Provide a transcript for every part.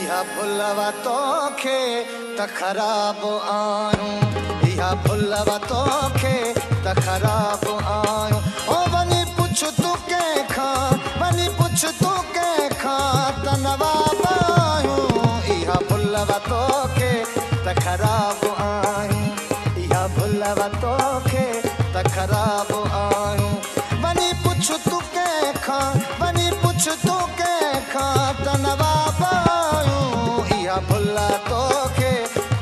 इहा भुलवा तोखे त ख़राब आयूं, इहा भुलवा तोखे त ख़राब आयूं। ओ वञी पुछ तूं कंहिंखां, वञी पुछ तूं कंहिंखां त नवाब आयूं। इहा भुलवा तोखे त ख़राब आयूं, इहा भुलवा तोखे त ख़राब आयूं। वञी पुछ तूं कंहिंखां, वञी पुछ तूं कंहिंखां त नवाब आयूं। इहा भुलवा तोखे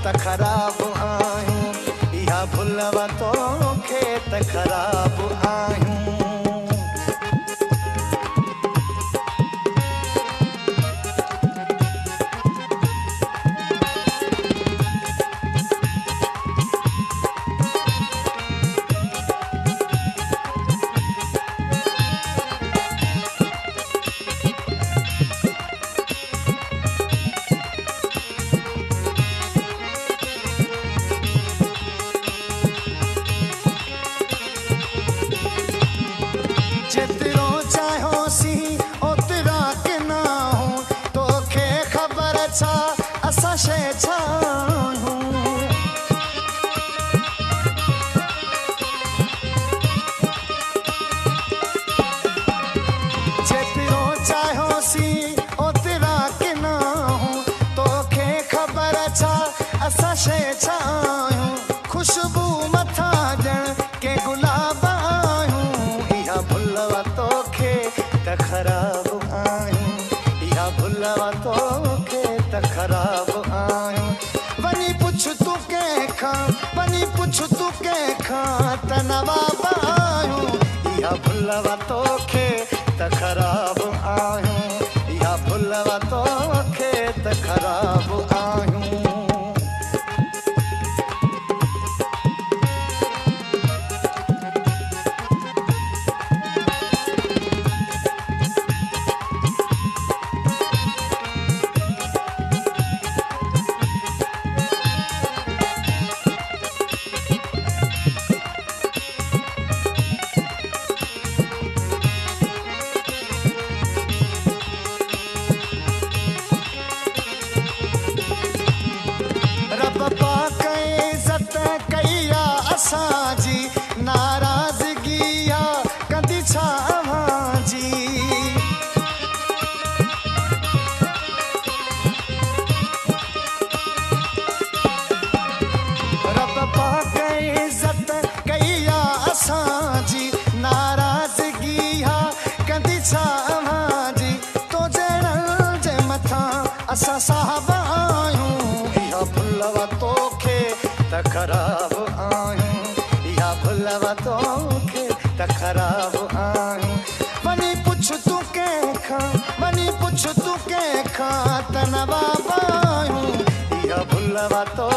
त ख़राब आयूं, इहा भुलवा तोखे त ख़राब आयूं। जेतिरो चाहियोसी ओतिरा के ना हूं, तोखे ख़बर छा असां शइ छा आहियूं। जेतिरो चाहियोसी ओतिरा के ना हूं, तोखे ख़बर छा असां शइ छा आहियूं। ख़ुशबू मथां ॼण के गुलाब भुलवा तोखे त ख़राब आयूं, इहा भुलवा तोखे त ख़राब आयूं। वञी पुछ तूं कंहिंखां, वञी पुछ तूं कंहिंखां त नवाब आयूं। इहा भुलवा तोखे त ख़राब आयूं, इहा भुलवा तोखे त ख़राब आयूं। पाक इज़त कई आहे असांजी, नाराज़गी आहे कंदी छा अव्हांजी। रब पाक इज़त कई आहे असांजी, नाराज़गी आहे कंदी छा अव्हांजी। तो जहिड़नि जे मथां असां साहब आहियूं, भुलवा तोखे त ख़राब आयूं, इहा भुलवा तोखे त ख़राब आयूं। वञी पुछ तूं कंहिंखां, वञी पुछ तूं कंहिंखां त नवाब आयूं। इहा भुलवा तो